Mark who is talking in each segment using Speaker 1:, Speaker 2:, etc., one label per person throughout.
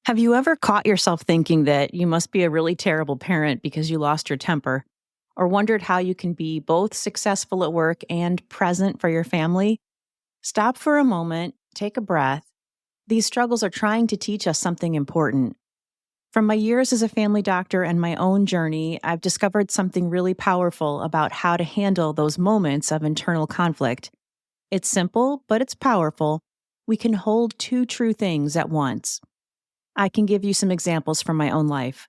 Speaker 1: Have you ever caught yourself thinking that you must be a really terrible parent because you lost your temper? Or wondered how you can be both successful at work and present for your family? Stop for a moment, take a breath. These struggles are trying to teach us something important. From my years as a family doctor and my own journey, I've discovered something really powerful about how to handle those moments of internal conflict. It's simple, but it's powerful. We can hold two true things at once. I can give you some examples from my own life.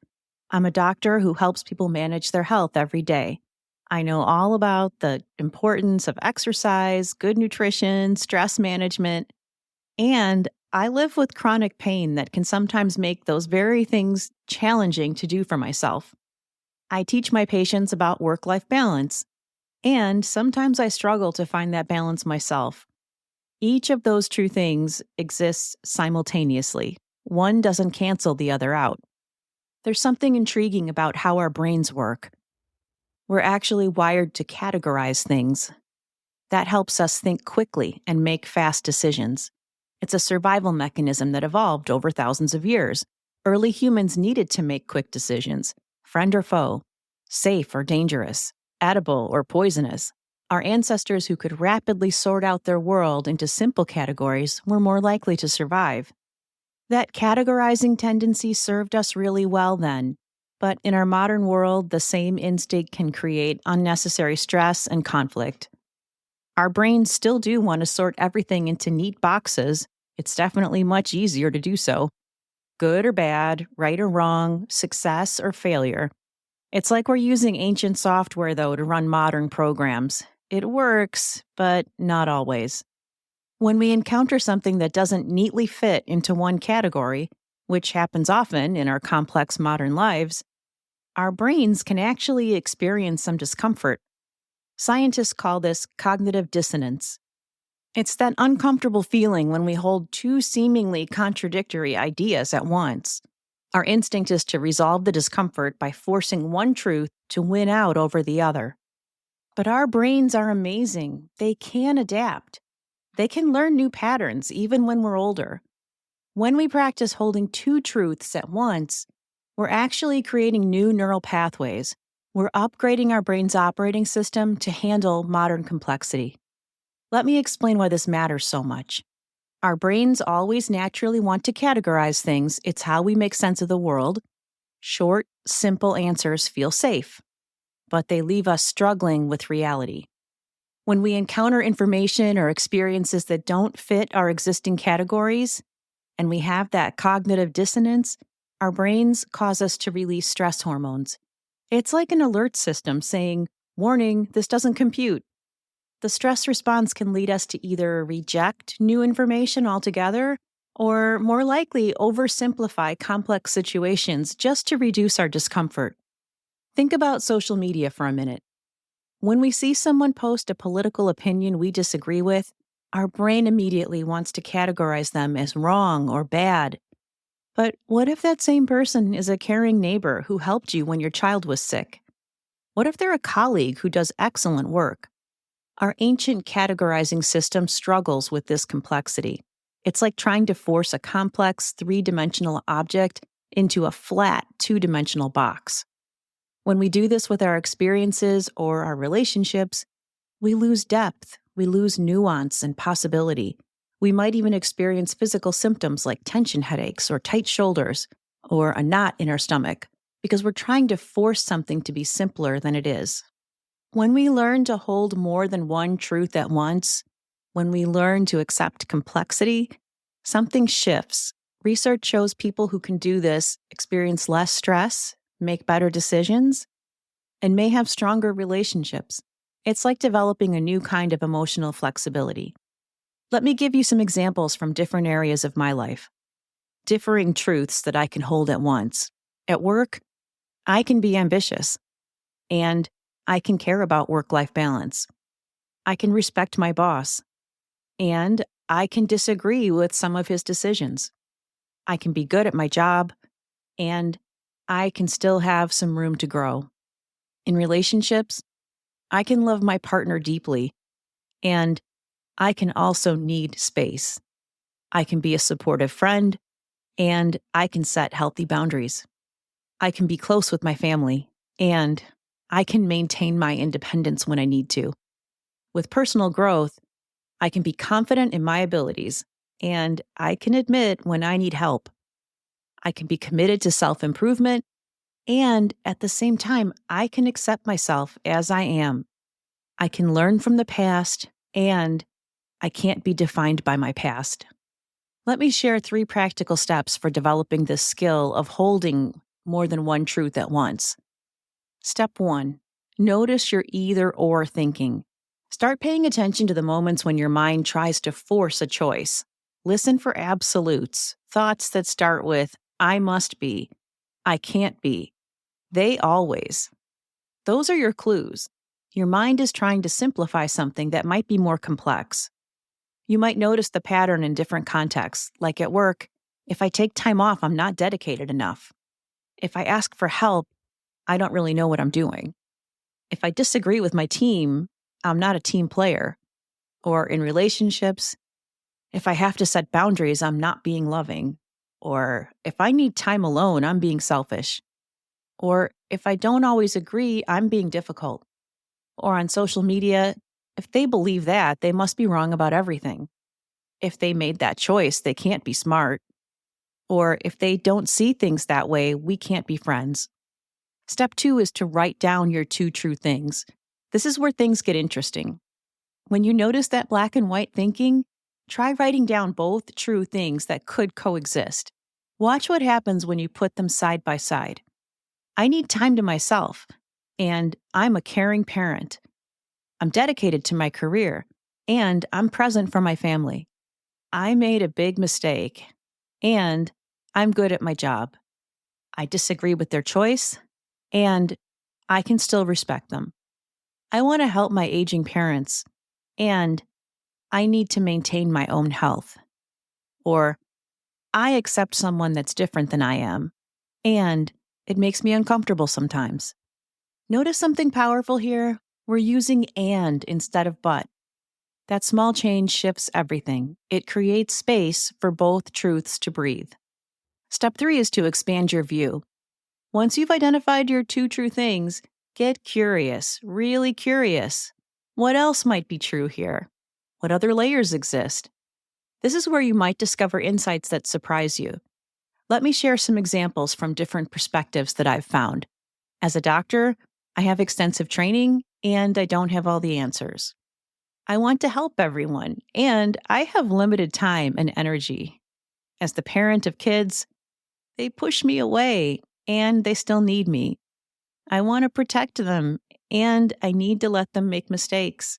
Speaker 1: I'm a doctor who helps people manage their health every day. I know all about the importance of exercise, good nutrition, stress management, and I live with chronic pain that can sometimes make those very things challenging to do for myself. I teach my patients about work life balance, and sometimes I struggle to find that balance myself. Each of those true things exists simultaneously. One doesn't cancel the other out. There's something intriguing about how our brains work. We're actually wired to categorize things. That helps us think quickly and make fast decisions. It's a survival mechanism that evolved over thousands of years. Early humans needed to make quick decisions: friend or foe, safe or dangerous, edible or poisonous. Our ancestors who could rapidly sort out their world into simple categories were more likely to survive. That categorizing tendency served us really well then, but in our modern world, the same instinct can create unnecessary stress and conflict. Our brains still do want to sort everything into neat boxes. It's definitely much easier to do so. Good or bad, right or wrong, success or failure. It's like we're using ancient software, though, to run modern programs. It works, but not always. When we encounter something that doesn't neatly fit into one category, which happens often in our complex modern lives, our brains can actually experience some discomfort. Scientists call this cognitive dissonance. It's that uncomfortable feeling when we hold two seemingly contradictory ideas at once. Our instinct is to resolve the discomfort by forcing one truth to win out over the other. But our brains are amazing. They can adapt. They can learn new patterns even when we're older. When we practice holding two truths at once, we're actually creating new neural pathways. We're upgrading our brain's operating system to handle modern complexity. Let me explain why this matters so much. Our brains always naturally want to categorize things. It's how we make sense of the world. Short, simple answers feel safe, but they leave us struggling with reality. When we encounter information or experiences that don't fit our existing categories, and we have that cognitive dissonance, our brains cause us to release stress hormones. It's like an alert system saying, "Warning, this doesn't compute." The stress response can lead us to either reject new information altogether or, more likely, oversimplify complex situations just to reduce our discomfort. Think about social media for a minute. When we see someone post a political opinion we disagree with, our brain immediately wants to categorize them as wrong or bad. But what if that same person is a caring neighbor who helped you when your child was sick? What if they're a colleague who does excellent work? Our ancient categorizing system struggles with this complexity. It's like trying to force a complex three-dimensional object into a flat two-dimensional box. When we do this with our experiences or our relationships, we lose depth, we lose nuance and possibility. We might even experience physical symptoms like tension headaches or tight shoulders or a knot in our stomach because we're trying to force something to be simpler than it is. When we learn to hold more than one truth at once, when we learn to accept complexity, something shifts. Research shows people who can do this experience less stress, make better decisions, and may have stronger relationships. It's like developing a new kind of emotional flexibility. Let me give you some examples from different areas of my life. Differing truths that I can hold at once. At work, I can be ambitious, and I can care about work-life balance. I can respect my boss, and I can disagree with some of his decisions. I can be good at my job, and I can still have some room to grow. In relationships, I can love my partner deeply, and I can also need space. I can be a supportive friend, and I can set healthy boundaries. I can be close with my family, and I can maintain my independence when I need to. With personal growth, I can be confident in my abilities, and I can admit when I need help. I can be committed to self improvement, and at the same time, I can accept myself as I am. I can learn from the past, and I can't be defined by my past. Let me share 3 practical steps for developing this skill of holding more than one truth at once. Step 1, notice your either or thinking. Start paying attention to the moments when your mind tries to force a choice. Listen for absolutes, thoughts that start with, I must be, I can't be, they always. Those are your clues. Your mind is trying to simplify something that might be more complex. You might notice the pattern in different contexts, like at work, if I take time off, I'm not dedicated enough. If I ask for help, I don't really know what I'm doing. If I disagree with my team, I'm not a team player. Or in relationships, if I have to set boundaries, I'm not being loving. Or if I need time alone, I'm being selfish. Or if I don't always agree, I'm being difficult. Or on social media, if they believe that, they must be wrong about everything. If they made that choice, they can't be smart. Or if they don't see things that way, we can't be friends. Step 2 is to write down your 2 true things. This is where things get interesting. When you notice that black and white thinking, try writing down both true things that could coexist. Watch what happens when you put them side by side. I need time to myself, and I'm a caring parent. I'm dedicated to my career, and I'm present for my family. I made a big mistake, and I'm good at my job. I disagree with their choice, and I can still respect them. I want to help my aging parents, and I need to maintain my own health. Or, I accept someone that's different than I am, and it makes me uncomfortable sometimes. Notice something powerful here? We're using and instead of but. That small change shifts everything. It creates space for both truths to breathe. Step 3 is to expand your view. Once you've identified your 2 true things, get curious, really curious. What else might be true here? What other layers exist? This is where you might discover insights that surprise you. Let me share some examples from different perspectives that I've found. As a doctor, I have extensive training, and I don't have all the answers. I want to help everyone, and I have limited time and energy. As the parent of kids, they push me away, and they still need me. I want to protect them, and I need to let them make mistakes.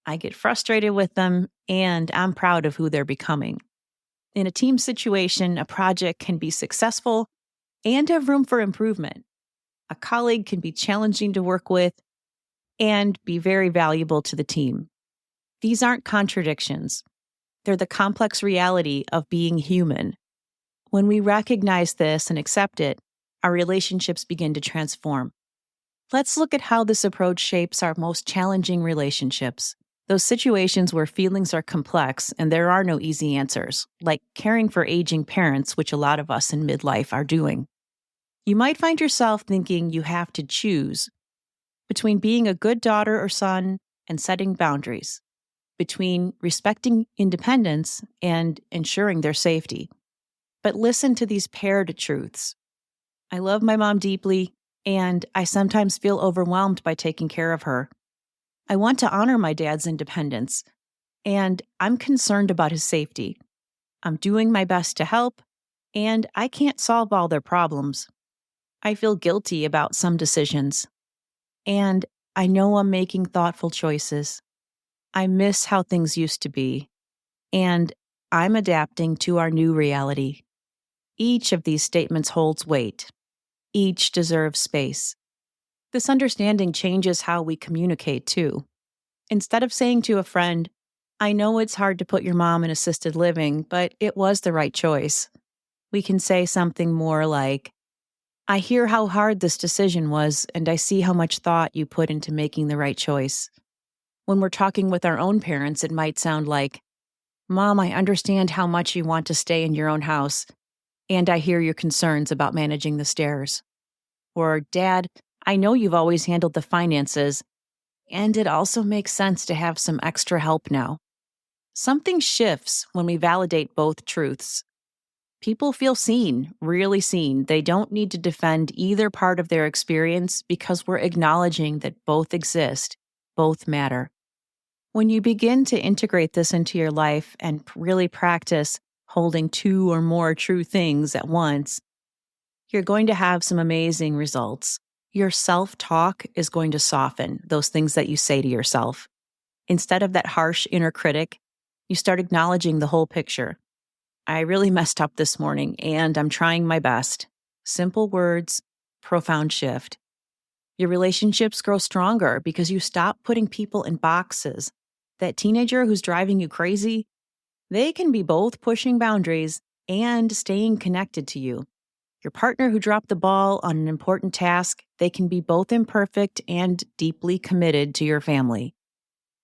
Speaker 1: I get frustrated with them, and I'm proud of who they're becoming. In a team situation, a project can be successful and have room for improvement. A colleague can be challenging to work with and be very valuable to the team. These aren't contradictions. They're the complex reality of being human. When we recognize this and accept it, our relationships begin to transform. Let's look at how this approach shapes our most challenging relationships. Those situations where feelings are complex and there are no easy answers, like caring for aging parents, which a lot of us in midlife are doing. You might find yourself thinking you have to choose between being a good daughter or son and setting boundaries, between respecting independence and ensuring their safety. But listen to these paired truths. I love my mom deeply, and I sometimes feel overwhelmed by taking care of her. I want to honor my dad's independence, and I'm concerned about his safety. I'm doing my best to help, and I can't solve all their problems. I feel guilty about some decisions, and I know I'm making thoughtful choices. I miss how things used to be, and I'm adapting to our new reality. Each of these statements holds weight. Each deserves space. This understanding changes how we communicate, too. Instead of saying to a friend, I know it's hard to put your mom in assisted living, but it was the right choice, we can say something more like, I hear how hard this decision was, and I see how much thought you put into making the right choice. When we're talking with our own parents, it might sound like, Mom, I understand how much you want to stay in your own house, And I hear your concerns about managing the stairs. Or, Dad, I know you've always handled the finances, and it also makes sense to have some extra help now. Something shifts when we validate both truths. People feel seen, really seen. They don't need to defend either part of their experience because we're acknowledging that both exist, both matter. When you begin to integrate this into your life and really practice holding two or more true things at once, you're going to have some amazing results. Your self talk is going to soften those things that you say to yourself. Instead of that harsh inner critic, you start acknowledging the whole picture. I really messed up this morning and I'm trying my best. Simple words, profound shift. Your relationships grow stronger because you stop putting people in boxes. That teenager who's driving you crazy, they can be both pushing boundaries and staying connected to you. Your partner who dropped the ball on an important task, they can be both imperfect and deeply committed to your family.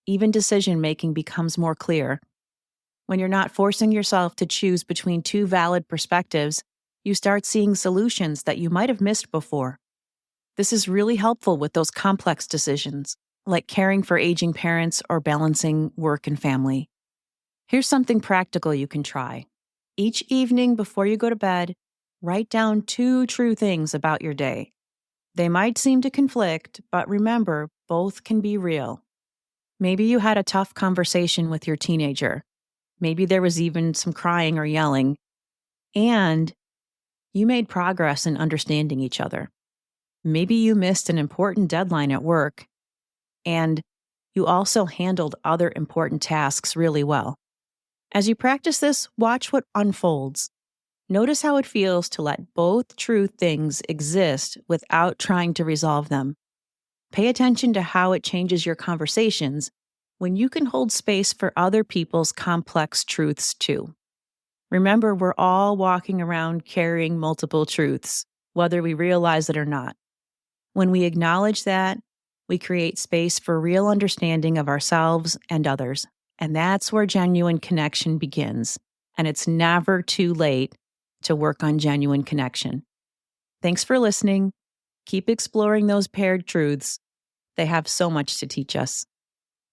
Speaker 1: Even decision making becomes more clear. When you're not forcing yourself to choose between two valid perspectives, you start seeing solutions that you might have missed before. This is really helpful with those complex decisions, like caring for aging parents or balancing work and family. Here's something practical you can try. Each evening before you go to bed, write down two true things about your day. They might seem to conflict, but remember, both can be real. Maybe you had a tough conversation with your teenager. Maybe there was even some crying or yelling. And you made progress in understanding each other. Maybe you missed an important deadline at work. And you also handled other important tasks really well. As you practice this, watch what unfolds. Notice how it feels to let both true things exist without trying to resolve them. Pay attention to how it changes your conversations when you can hold space for other people's complex truths too. Remember, we're all walking around carrying multiple truths, whether we realize it or not. When we acknowledge that, we create space for real understanding of ourselves and others. And that's where genuine connection begins. And it's never too late to work on genuine connection. Thanks for listening. Keep exploring those paired truths. They have so much to teach us.